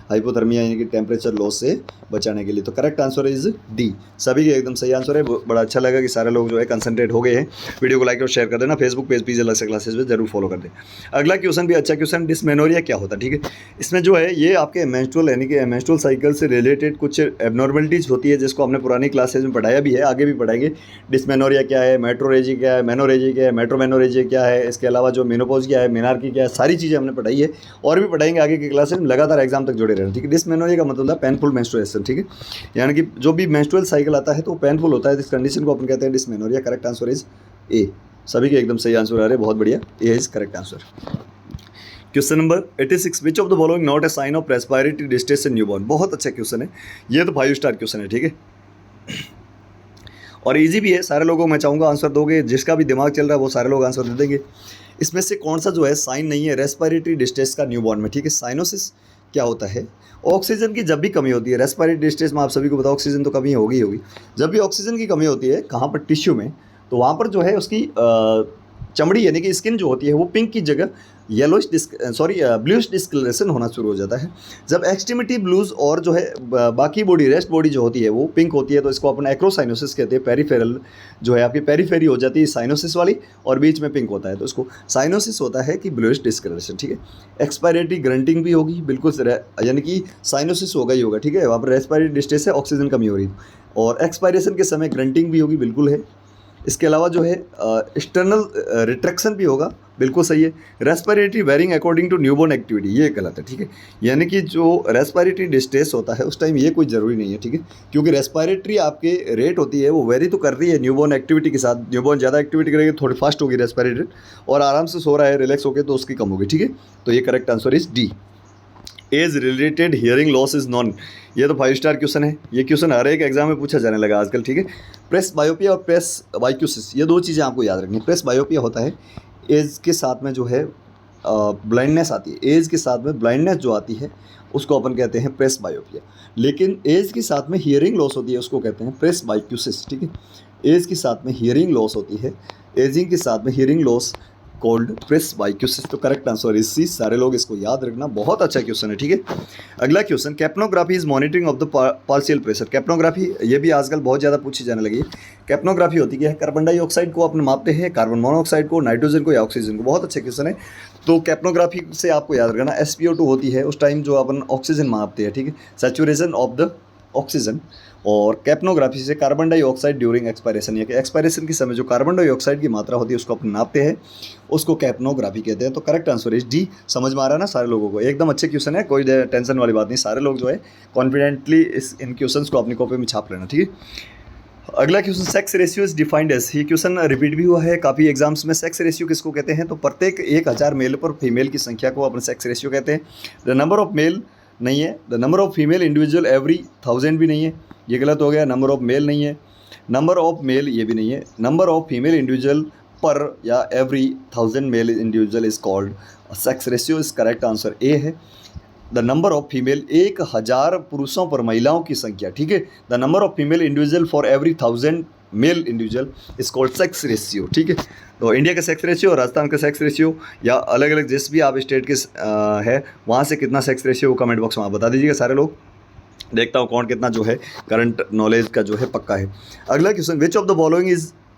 हाइपोथर्मिया यानी कि टेम्परेचर लॉस से बचाने के लिए। तो करेक्ट आंसर इज डी। सभी के एकदम सही आंसर है। बड़ा अच्छा लगा कि सारे लोग जो है कंसंट्रेट हो गए हैं। वीडियो को लाइक और शेयर कर देना, फेसबुक पेज पीजे लक्ष्य क्लासेस में जरूर फॉलो कर दें। अगला क्वेश्चन भी अच्छा क्वेश्चन, डिस्मेनोरिया क्या होता है, ठीक है। इसमें जो है ये आपके मेंस्ट्रुअल यानी कि मेंस्ट्रुअल साइकिल से रिलेटेड कुछ एबनॉर्मलिटीज़ होती है जिसको हमने पुरानी क्लासेज में पढ़ाया भी है, आगे भी पढ़ाएंगे। डिस्मेनोरिया क्या है, मेट्रोरेजी क्या है, मेनोरेजी क्या है, मेट्रोमेनोरेजी क्या है, इसके अलावा जो मेनोपॉज क्या है, मेनार्की क्या है, सारी चीज़ें हमने पढ़ाई है और भी पढ़ाएंगे आगे की क्लासेज में। लगातार एग्जाम तक जुड़े रहना, ठीक है। डिस्मेनोरिया का मतलब है पेनफुल मेंस्ट्रुएशन, ठीक है। यानी कि जो भी मेंस्ट्रुअल साइकिल आता है तो पेनफुल होता है, इस कंडीशन को अपन कहते हैं dysmenorrhoea. Correct answer is A. सभी के एकदम सही आंसर आ रहे हैं, बहुत बढ़िया, A is correct answer. Question number 86, which of the following not a sign of respiratory distress in newborn, बहुत अच्छा क्वेश्चन है, ये तो 5 स्टार क्वेश्चन है, ठीक है। और इजी भी है, सारे लोगों को मैं चाहूँगा आंसर दोगे, जिसका भी दिमाग चल रहा है वो सारे लोग आंसर दे देंगे। इसमें से कौन सा जो है साइन नहीं है रेस्पिरेटरी डिस्ट्रेस का न्यूबॉर्न में, ठीक है। साइनोसिस क्या होता है, ऑक्सीजन की जब भी कमी होती है, रेस्पिरेटरी डिस्ट्रेस में आप सभी को बताओ ऑक्सीजन तो कमी होगी होगी। जब भी ऑक्सीजन की कमी होती है कहाँ पर, टिश्यू में, तो वहाँ पर जो है उसकी चमड़ी यानी कि स्किन जो होती है वो पिंक की जगह येलोइश ब्लूइश डिस्कलरेशन होना शुरू हो जाता है। जब एक्सट्रीमिटी ब्लूज और जो है बाकी बॉडी, रेस्ट बॉडी जो होती है वो पिंक होती है, तो इसको अपन एक्रोसाइनोसिस कहते हैं। पेरीफेरल जो है आपकी पेरीफेरी हो जाती है साइनोसिस वाली और बीच में पिंक होता है, तो इसको साइनोसिस होता है कि ब्लूइश डिस्कलरेशन, ठीक है। एक्सपायरेटरी ग्रंटिंग भी होगी, बिल्कुल यानी कि साइनोसिस होगा ही होगा, ठीक है। वहाँ पर रेस्पिरेटरी डिस्ट्रेस है, ऑक्सीजन कमी हो रही है, और एक्सपायरेशन के समय ग्रंटिंग भी होगी, बिल्कुल है। इसके अलावा जो है एक्सटर्नल रिट्रैक्शन भी होगा, बिल्कुल सही है। Respiratory varying according to newborn activity, ये गलत है, ठीक है। यानी कि जो रेस्पिरेटरी डिस्ट्रेस होता है उस टाइम ये कोई ज़रूरी नहीं है, ठीक है, क्योंकि रेस्पिरेटरी आपके रेट होती है वो वेरी तो कर रही है न्यूबॉर्न एक्टिविटी के साथ। न्यूबॉर्न ज़्यादा एक्टिविटी करेगी थोड़ी फास्ट होगी रेस्पिरेटरी, और आराम से सो रहा है रिलैक्स होकर तो उसकी कम होगी, ठीक है। तो ये correct answer is D. Age related hearing loss is non, ये तो 5 स्टार क्वेश्चन है, ये क्वेश्चन हर एक एग्जाम में पूछा जाने लगा आजकल, ठीक है। प्रेस बायोपिया और प्रेस बाइक्यूसिस, ये दो चीज़ें आपको याद रखनी है। प्रेस बायोपिया होता है एज के साथ में जो है ब्लाइंडनेस आती है, एज के साथ में ब्लाइंडनेस जो आती है उसको अपन कहते हैं प्रेस बायोपिया। लेकिन एज के साथ में हियरिंग लॉस होती है उसको कहते हैं प्रेस बाइक्यूसिस, ठीक है। एज के साथ में हियरिंग लॉस होती है, एजिंग के साथ में हियरिंग लॉस कोल्ड प्रेस बाइक्यूसिस। तो करेक्ट आंसर इस चीज, सारे लोग इसको याद रखना, बहुत अच्छा क्वेश्चन है, ठीक है। अगला question, capnography is monitoring of the partial pressure. Capnography ये भी आजकल बहुत ज़्यादा पूछी जाने लगी है। कैप्नोग्राफी होती है कार्बन डाइऑक्साइड को अपन मापते हैं, कार्बन मोनोऑक्साइड को, नाइट्रोजन को या ऑक्सीजन को, बहुत अच्छा क्वेश्चन है। तो कैप्नोग्राफी से आपको याद रखना SpO2 होती है उस टाइम जो अपन ऑक्सीजन मापते हैं, ठीक है, सैचुरेशन ऑफ द ऑक्सीजन। और कैप्नोग्राफी से कार्बन डाइऑक्साइड ड्यूरिंग एक्सपायरेशन, या कि एक्सपायरेशन के समय जो कार्बन डाइऑक्साइड की मात्रा होती है उसको अपन नापते हैं, उसको कैप्नोग्राफी कहते हैं। तो करेक्ट आंसर इज डी। समझ में आ रहा है ना सारे लोगों को, एकदम अच्छे क्वेश्चन है, कोई टेंशन वाली बात नहीं। सारे लोग जो है कॉन्फिडेंटली इन क्वेश्चंस को अपनी कॉपी में छाप लेना, ठीक है। अगला question, sex ratio is defined as, ये क्वेश्चन रिपीट भी हुआ है काफ़ी एग्जाम्स में। सेक्स रेशियो किसको कहते हैं? तो प्रत्येक 1000 मेल पर फीमेल की संख्या को अपन सेक्स रेशियो कहते हैं। द नंबर ऑफ मेल नहीं है, the number of female individual every 1000 भी नहीं है, ये गलत हो गया। नंबर ऑफ मेल नहीं है, नंबर ऑफ मेल ये भी नहीं है। नंबर ऑफ फीमेल इंडिविजुअल पर या every 1000 male individual is called sex ratio, is correct answer A है। द नंबर ऑफ फीमेल, 1000 पुरुषों पर महिलाओं की संख्या, ठीक है। The number of female individual for every 1000 male individual is called sex ratio, ठीक है। तो इंडिया का सेक्स रेशियो और राजस्थान का सेक्स रेशियो या अलग अलग जिस भी आप स्टेट के है वहाँ से कितना सेक्स रेशियो वो कमेंट बॉक्स में आप बता दीजिएगा सारे लोग। देखता हूँ कौन कितना जो है करंट नॉलेज का जो है पक्का है। अगला question, which of the following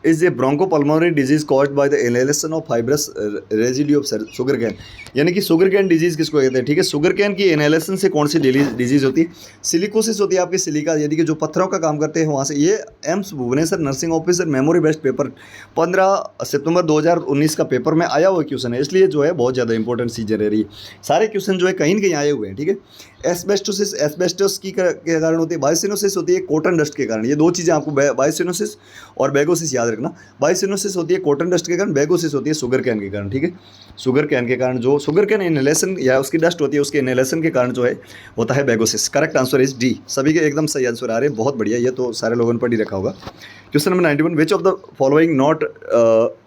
is A bronchopulmonary disease caused by the inhalation of fibrous residue of sugar cane, यानी कि शुगर कैन डिजीज किसको कहते हैं, ठीक है। शुगर कैन की इनहेलेशन से कौन सी डिजीज होती है? सिलिकोसिस होती है आपकी, सिलिका, यानी कि जो पत्थरों का काम करते हैं वहाँ से। ये AIIMS Bhubaneswar nursing officer memory based paper 15 सितंबर 2019 का पेपर में आया हुआ क्वेश्चन है, इसलिए जो है बहुत ज़्यादा इंपॉर्टेंट चीज़ें रह रही है। सारे क्वेश्चन जो है कहीं न कहीं आए हुए हैं, ठीक है। एस्बेस्टोसिस, एस्बेस्टोस के कारण होती है। बायोसिनोसिस होती है कॉटन डस्ट के कारण। ये दो चीज़ें आपको, बायोसिनोसिस और बैगोसिस याद रखना। बायोसिनोसिस होती है कॉटन डस्ट के कारण, बैगोसिस होती है शुगर कैन के कारण, ठीक है। शुगर कैन के कारण, जो शुगर कैन इनहेलेशन या उसकी डस्ट होती है उसके इनहेलेशन के कारण जो है होता है bagassosis. Correct answer is D. सभी के एकदम सही आंसर आ रहे हैं, बहुत बढ़िया, ये तो सारे लोगों ने पढ़ ही रखा होगा। Question number 91, which of the following not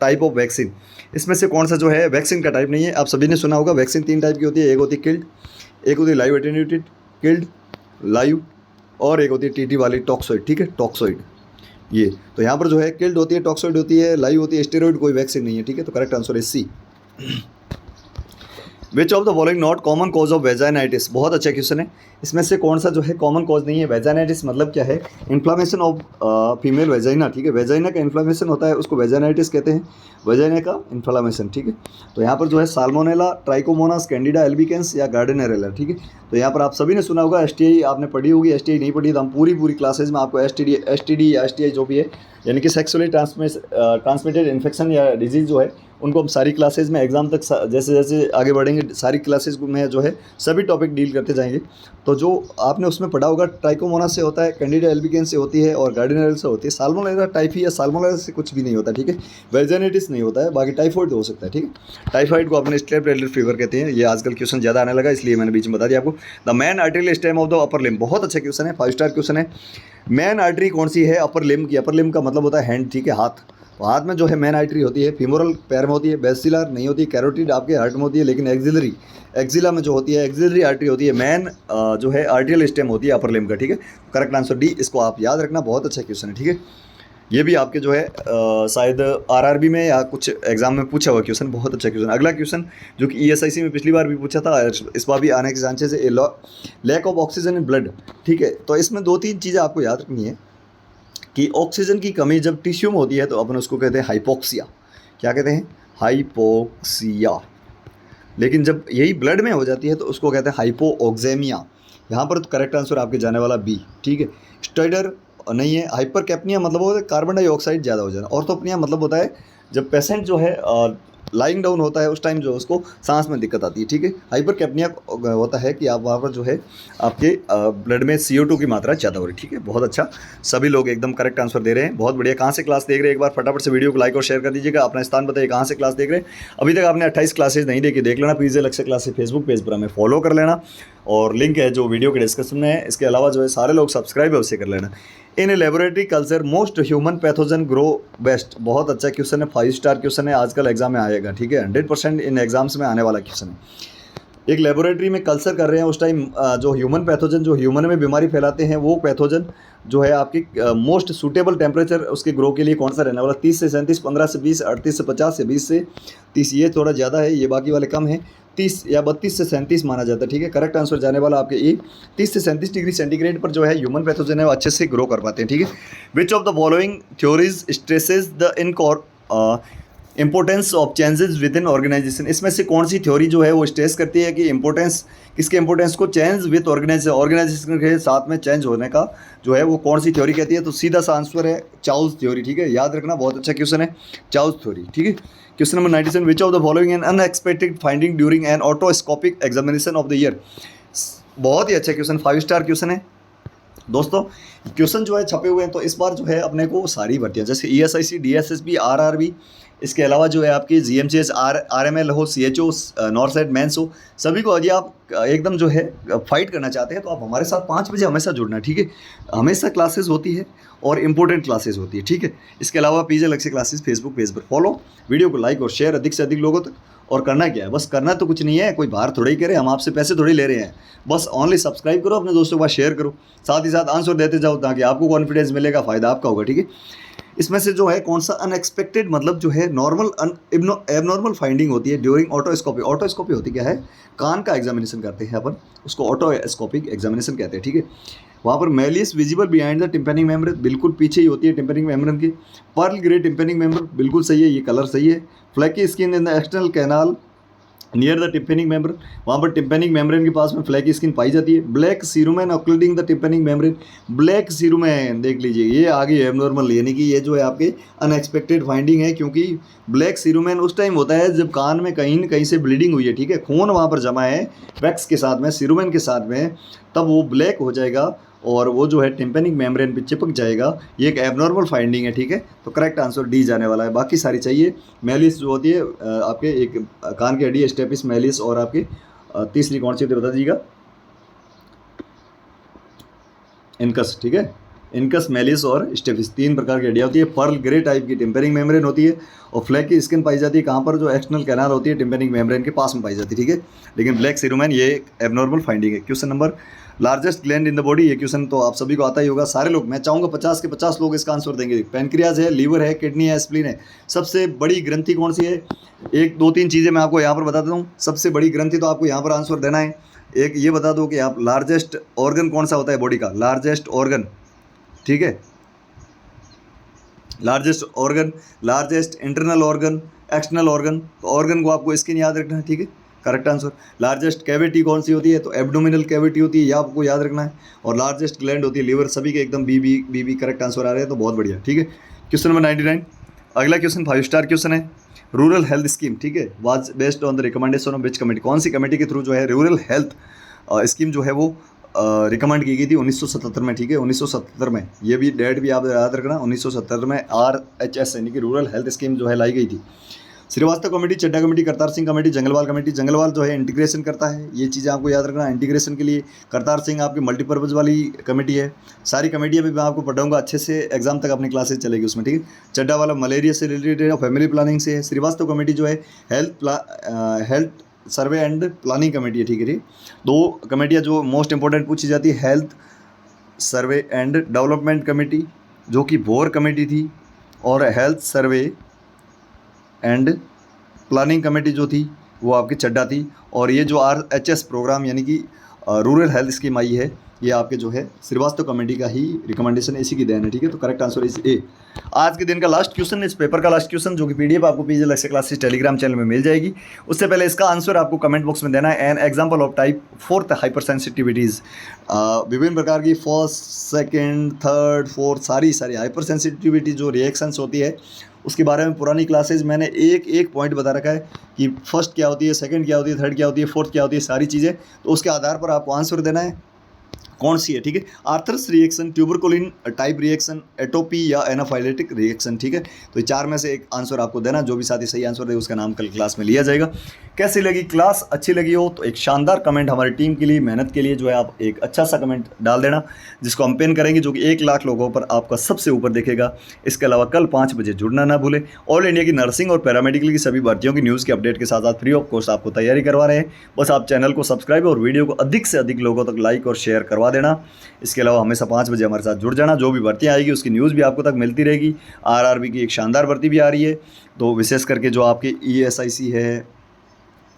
type of vaccine, इसमें से कौन सा जो है वैक्सीन का टाइप नहीं है? आप सभी ने सुना होगा वैक्सीन 3 टाइप की होती है, एक होती है किल्ड, एक होती है लाइव एटेन्यूटेड, किल्ड लाइव, और एक होती है टीटी वाली टॉक्सोइड, ठीक है, टॉक्सोइड। ये तो यहाँ पर जो है किल्ड होती है, टॉक्सोइड होती है, लाइव होती है, स्टेरॉइड कोई वैक्सीन नहीं है, ठीक है। तो correct answer is C. Which of the following not common cause of vaginitis, बहुत अच्छा क्वेश्चन है। इसमें से कौन सा जो है कॉमन कॉज नहीं है? वेजाइनाइटिस मतलब क्या है? इन्फ्लामेशन ऑफ फीमेल वेजाइना, ठीक है। वेजाइना का इन्फ्लामेशन होता है, उसको वेजाइनाइटिस कहते हैं, वेजाइना का इन्फ्लामेशन, ठीक है। तो यहाँ पर जो है साल्मोनेला, ट्राइकोमोनास, कैंडिडा एल्बिकेंस या गार्डेनेरेला, ठीक है। तो यहाँ पर आप सभी ने सुना होगा, एसटीआई आपने पढ़ी होगी, एसटीआई नहीं पढ़ी तो हम पूरी क्लासेज में आपको एसटीडी या एसटीआई जो भी है, यानी कि सेक्सुअली ट्रांसमिटेड इन्फेक्शन या डिजीज़ जो है उनको हम सारी क्लासेज में एग्जाम तक जैसे जैसे आगे बढ़ेंगे सारी क्लासेज में जो है सभी टॉपिक डील करते जाएंगे। तो जो आपने उसमें पढ़ा होगा, ट्राइकोमोनास से होता है, कैंडिडा एल्बिकेंस से होती है और गार्डिनेरियल से होती है। साल्मोनेला टाइफी या साल्मोनेला से कुछ भी नहीं होता, ठीक है। वेजाइनाइटिस नहीं होता है, बाकी टाइफॉइड हो सकता है, ठीक है। टाइफॉइड को अपने स्ट्रेप रेलर फीवर कहते हैं। ये आजकल क्वेश्चन ज़्यादा आने लगा इसलिए मैंने बीच में बता दिया आपको। The man arterial stem of the upper limb, बहुत अच्छा क्वेश्चन है, 5 स्टार क्वेश्चन है। मैन आर्टरी कौन सी है? अपर लिम्ब की। अपर लिम्ब का मतलब होता है हैंड, ठीक है, हाथ। तो हाथ में जो है मैन आर्टरी होती है, फीमोरल पैर में होती है, बेसिलर नहीं होती, कैरोटिड आपके हार्ट में होती है, लेकिन एक्सिलरी एक्सिला में जो होती है एक्सिलरी आर्टरी होती है। मैन जो है आर्टियल स्टेम होती है अपर लिम्ब का, ठीक है। करेक्ट आंसर डी, इसको आप याद रखना, बहुत अच्छा क्वेश्चन है, ठीक है। ये भी आपके जो है शायद आरआरबी में या कुछ एग्जाम में पूछा हुआ क्वेश्चन, बहुत अच्छा क्वेश्चन। अगला क्वेश्चन जो कि ईएसआईसी में पिछली बार भी पूछा था, इस बार भी आने के चांसेस है। Lack of oxygen in blood, ठीक है। तो इसमें 2-3 चीज़ें आपको याद रखनी है कि ऑक्सीजन की कमी जब टिश्यू में होती है तो अपन उसको कहते हैं हाइपोक्सिया। क्या कहते हैं? हाइपोक्सिया। लेकिन जब यही ब्लड में हो जाती है तो उसको कहते हैं हाइपोऑक्सेमिया। यहाँ पर तो करेक्ट आंसर आपके जाने वाला बी, ठीक है। स्टोइडर नहीं है। हाइपर कैप्निया मतलब होता है कार्बन डाइऑक्साइड ज़्यादा हो जाना। ऑर्थोपनिया मतलब होता है जब पेशेंट जो है लाइंग डाउन होता है उस टाइम जो उसको सांस में दिक्कत आती है, ठीक है। हाइपर कैप्निया होता है कि आप वहाँ पर जो है आपके ब्लड में CO2 की मात्रा ज़्यादा हो रही है, ठीक है। बहुत अच्छा, सभी लोग एकदम करेक्ट आंसर दे रहे हैं, बहुत बढ़िया। कहाँ से क्लास देख रहे हैं एक बार फटाफट से वीडियो को लाइक और शेयर कर दीजिएगा। अपना स्थान बताइए कहाँ से क्लास देख रहे हैं। अभी तक आपने 28 क्लासेज नहीं देखी, देख लेना। पीजे लक्ष्य क्लासेज फेसबुक पेज पर हमें फॉलो कर लेना और लिंक है जो वीडियो के डिस्क्रिप्शन में है। इसके अलावा जो है सारे लोग सब्सक्राइब है उससे कर लेना। In a laboratory culture most human pathogen grow best, बहुत अच्छा क्वेश्चन है, 5 स्टार क्वेश्चन है, आजकल एग्जाम में आएगा, ठीक है। 100% इन एग्जाम्स में आने वाला क्वेश्चन है। एक लेबोरेटरी में कल्चर कर रहे हैं उस टाइम जो ह्यूमन पैथोजन जो ह्यूमन में बीमारी फैलाते हैं वो पैथोजन जो है आपकी मोस्ट सूटेबल टेम्परेचर उसके ग्रो के लिए कौन सा रहने वाला? 30 से 37, 15 से 20, 38 से 50 या 20 से 30, ये थोड़ा ज़्यादा है, ये बाकी वाले कम है। 30 या 32 से 37 माना जाता है, ठीक है। करेक्ट आंसर जाने वाला आपके ए। 30 से 37 डिग्री सेंटीग्रेड पर जो है ह्यूमन पैथोजन है वो अच्छे से ग्रो कर पाते हैं, ठीक है। Which of the following theories stresses the importance of changes within organisation, इसमें से कौन सी थ्योरी जो है वो स्ट्रेस करती है कि इंपोर्टेंस, किसके इंपोर्टेंस को? चेंज विद ऑर्गेनाइजेशन के साथ में चेंज होने का जो है वो कौन सी थ्योरी कहती है? तो सीधा सा आंसर है चाउस थ्योरी, ठीक है। याद रखना, बहुत अच्छा क्वेश्चन है, चाउस थ्योरी, ठीक है। Question number 97, which of the following an unexpected finding during an otoscopic examination of the ear, बहुत ही अच्छा क्वेश्चन, 5 स्टार क्वेश्चन है। दोस्तों क्वेश्चन जो है छपे हुए हैं, तो इस बार जो है अपने को सारी भर्तियाँ जैसे ईएसआईसी, डीएसएसबी, आरआरबी, इसके अलावा जो है आपकी जीएमसीएच, आरएमएल हो, सीएचओ, नॉर्थ साइड मेंस हो, सभी को यदि आप एकदम जो है फाइट करना चाहते हैं तो आप हमारे साथ 5 बजे हमेशा जुड़ना, ठीक है। हमेशा क्लासेस होती है और इम्पोर्टेंट क्लासेस होती है, ठीक है। इसके अलावा पीजे लक्ष्य क्लासेस फेसबुक पेज पर फॉलो, वीडियो को लाइक और शेयर अधिक से अधिक लोगों तक। और करना क्या है, बस करना तो कुछ नहीं है, कोई बाहर थोड़ा ही करे, हम आपसे पैसे थोड़ी ले रहे हैं। बस ओनली सब्सक्राइब करो, अपने दोस्तों के पास शेयर करो, साथ ही साथ आंसर देते जाओ ताकि आपको कॉन्फिडेंस मिलेगा, फ़ायदा आपका होगा, ठीक है। इसमें से जो है कौन सा अनएक्सपेक्टेड मतलब जो है नॉर्मल एबनॉर्मल फाइंडिंग होती है ड्यूरिंग ऑटोस्कोपी। ऑटोस्कोपी होती क्या है, कान का एग्जामिनेशन करते हैं अपन, उसको ऑटोस्कोपिक एग्जामिनेशन कहते हैं, ठीक है। वहाँ पर malice visible behind the tympanic membrane, बिल्कुल पीछे ही होती है टिम्पेनिक मेम्ब्रेन की। पर्ल ग्रे टिम्पेनिक मेम्ब्रेन, बिल्कुल सही है, ये कलर सही है। Flaky skin in the external canal near the tympanic membrane, वहाँ पर टिम्पेनिक मेम्ब्रेन के पास में फ्लैकी स्किन पाई जाती है। Black cerumen occluding the tympanic membrane, black cerumen देख लीजिए, ये आगे एबनॉर्मल, यानी कि ये जो है आपके अनएक्सपेक्टेड फाइंडिंग है, क्योंकि ब्लैक सीरुमेन उस टाइम होता है जब कान में कहीं न कहीं से ब्लीडिंग हुई है, ठीक है, खून वहाँ पर जमा है वैक्स के साथ में, सीरुमेन के साथ में, तब वो ब्लैक हो जाएगा और वो जो है टिम्पेनिक मेम्ब्रेन पे चिपक जाएगा। ये एक एबनॉर्मल फाइंडिंग है, ठीक है। तो करेक्ट आंसर डी जाने वाला है, बाकी सारी चाहिए। मेलिस जो होती है आपके एक कान की हड्डी स्टेपिस मेलिस, और आपकी तीसरी कौन सी होती है बता दीजिएगा, इनकस, ठीक है। इनकस, मेलिस और स्टेपिस, 3 प्रकार की हड्डियाँ होती है। पर्ल ग्रे टाइप की टिम्पेनिक मेम्ब्रेन होती है और फ्लैक की स्किन पाई जाती है कहाँ पर, जो एक्सटर्नल कैनाल होती है टिम्पेनिक मेम्ब्रेन के पास में पाई जाती है, ठीक है। लेकिन ब्लैक सीरुमेन ये एक एबनॉर्मल फाइंडिंग है। Question number, largest gland in the body, ये क्वेश्चन तो आप सभी को आता ही होगा, सारे लोग, मैं चाहूँगा 50 के 50 लोग इसका आंसर देंगे। पैनक्रियाज है, लीवर है, किडनी है, स्प्लीन है। सबसे बड़ी ग्रंथि कौन सी है, 1 2 3 चीज़ें मैं आपको यहाँ पर बता देता हूँ। सबसे बड़ी ग्रंथि तो आपको यहाँ पर आंसर देना है। एक ये बता दो कि आप लार्जेस्ट ऑर्गन कौन सा होता है बॉडी का, लार्जेस्ट ऑर्गन, ठीक है। Largest organ, largest internal organ, external organ, तो ऑर्गन को आपको स्किन याद रखना है, ठीक है, करेक्ट आंसर। लार्जेस्ट कैविटी कौन सी होती है, तो एब्डोमिनल कैविटी होती है, यह आपको याद रखना है। और लार्जेस्ट ग्लैंड होती है लीवर, सभी के एकदम बी करेक्ट आंसर आ रहे हैं, तो बहुत बढ़िया, ठीक है। क्वेश्चन नंबर 99, अगला क्वेश्चन 5 स्टार क्वेश्चन है। रूरल हेल्थ स्कीम, ठीक है, was based on the recommendation of which committee, कौन सी कमेटी के थ्रू जो है रूरल हेल्थ स्कीम जो है वो रिकमेंड की गई थी 1977 में, ठीक है, 1977 में, ये भी डेट भी आप याद रखना, 1977 में RHS यानी कि रूरल हेल्थ स्कीम जो है लाई गई थी। Srivastava committee, Chadha committee, Kartar Singh committee, Jangalwal committee. Jangalwal जो है इंटीग्रेशन करता है, ये चीज़ें आपको याद रखना इंटीग्रेशन के लिए। करतार सिंह आपकी मल्टीपर्पज़ वाली कमेटी है। सारी कमेटियाँ भी मैं आपको पढ़ाऊंगा अच्छे से, एग्जाम तक अपनी क्लासेस चलेगी उसमें, ठीक है। चड्डा वाला मलेरिया से रिलेटेड और फैमिली प्लानिंग से है। श्रीवास्तव कमेटी जो है health survey and planning committee है, ठीक है। 2 कमेटियाँ जो मोस्ट इंपॉर्टेंट पूछी जाती है, health survey and development committee जो कि भोर कमेटी थी, और health survey and planning committee जो थी वो आपकी चड्डा थी। और ये जो RHS प्रोग्राम यानी कि रूरल हेल्थ स्कीम आई है, ये आपके जो है श्रीवास्तव कमेटी का ही रिकमेंडेशन, इसी की देन है, ठीक है। तो करेक्ट आंसर इज ए। आज के दिन का लास्ट क्वेश्चन, इस पेपर का लास्ट क्वेश्चन, जो कि PDF आपको पीजे लक्ष्य क्लासेस टेलीग्राम चैनल में मिल जाएगी। उससे पहले इसका आंसर आपको कमेंट बॉक्स में देना है। An example of type 4th hyper sensitivities, विभिन्न प्रकार की 1st, 2nd, 3rd, 4th सारी हाइपर सेंसिटिविटी जो रिएक्शंस होती है, उसके बारे में पुरानी क्लासेज मैंने एक पॉइंट बता रखा है कि फर्स्ट क्या होती है, सेकंड क्या होती है, थर्ड क्या होती है, फोर्थ क्या होती है, सारी चीज़ें। तो उसके आधार पर आपको आंसर देना है कौन सी है, ठीक है। Arthus reaction, tuberculin type reaction, atopy या एनाफाइलेटिक रिएक्शन, ठीक है। तो ये 4 में से एक आंसर आपको देना, जो भी साथी सही आंसर दे उसका नाम कल क्लास में लिया जाएगा। कैसी लगी क्लास, अच्छी लगी हो तो एक शानदार कमेंट हमारी टीम के लिए, मेहनत के लिए जो है आप एक अच्छा सा कमेंट डाल देना, जिसको हम पिन करेंगे, जो कि 1 लाख लोगों पर आपका सबसे ऊपर दिखेगा। इसके अलावा कल 5 बजे जुड़ना ना भूलें। ऑल इंडिया की नर्सिंग और पैरामेडिकल की सभी भर्तियों की न्यूज़ के अपडेट के साथ साथ फ्री ऑफ कॉस्ट आपको तैयारी करवा रहे हैं। बस आप चैनल को सब्सक्राइब और वीडियो को अधिक से अधिक लोगों तक लाइक और शेयर करवा देना। इसके अलावा हमेशा 5 बजे हमारे साथ जुड़ जाना, जो भी भर्तियाँ आएगी उसकी न्यूज़ भी आपको तक मिलती रहेगी। RRB की एक शानदार भर्ती भी आ रही है, तो विशेष करके जो आपकी ESIC है,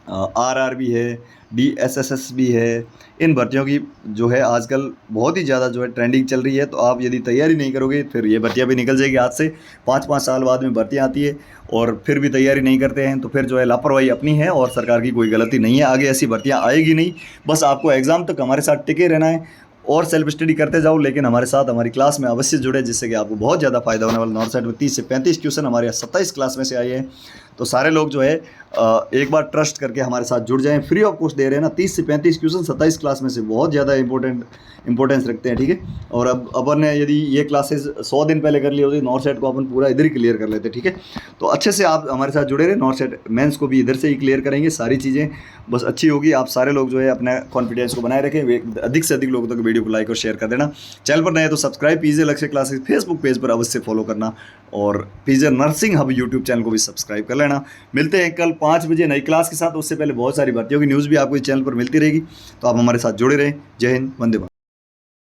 RRB है, DSSS भी है, इन भर्तियों की जो है आजकल बहुत ही ज़्यादा जो है ट्रेंडिंग चल रही है। तो आप यदि तैयारी नहीं करोगे फिर ये भर्तियाँ भी निकल जाएगी हाथ से। 5-5 साल बाद में भर्तियाँ आती है और फिर भी तैयारी नहीं करते हैं, तो फिर जो है लापरवाही अपनी है और सरकार की कोई गलती नहीं है। आगे ऐसी भर्तियाँ आएगी नहीं, बस आपको एग्ज़ाम तक हमारे साथ टिके रहना है और सेल्फ स्टडी करते जाओ, लेकिन हमारे साथ हमारी क्लास में अवश्य जुड़े, जिससे कि आपको बहुत ज़्यादा फायदा होने वाला। नॉर्थ साइड में 30 से 35 क्वेश्चन हमारे यहाँ 27 क्लास में से आए हैं। तो सारे लोग जो है एक बार ट्रस्ट करके हमारे साथ जुड़ जाएं, फ्री ऑफ कॉस्ट दे रहे हैं ना। 30 से 35 क्वेश्चन 27 क्लास में से बहुत ज़्यादा इंपॉर्टेंस रखते हैं, ठीक है। और अब अपन ने यदि ये क्लासेस 100 दिन पहले कर ली होती, नॉर्थ सेट को अपन पूरा इधर ही क्लियर कर लेते, ठीक है। तो अच्छे से आप हमारे साथ जुड़े रहे। नॉर्थ सेट मेंस को भी इधर से ही क्लियर करेंगे, सारी चीज़ें बस अच्छी होगी। आप सारे लोग जो है अपना कॉन्फिडेंस को बनाए रखें, अधिक से अधिक लोगों तक वीडियो को लाइक और शेयर कर देना। चैनल पर नए तो सब्सक्राइब कीजिए लक्ष्य क्लासेस फेसबुक पेज पर अवश्य फॉलो करना, और पीजे नर्सिंग हब यूट्यूब चैनल को भी सब्सक्राइब कर लेना। मिलते हैं कल 5 बजे नई क्लास के साथ। उससे पहले बहुत सारी भर्तियों की न्यूज़ भी आपको इस चैनल पर मिलती रहेगी, तो आप हमारे साथ जुड़े रहें। जय हिंद, वंदे मातरम।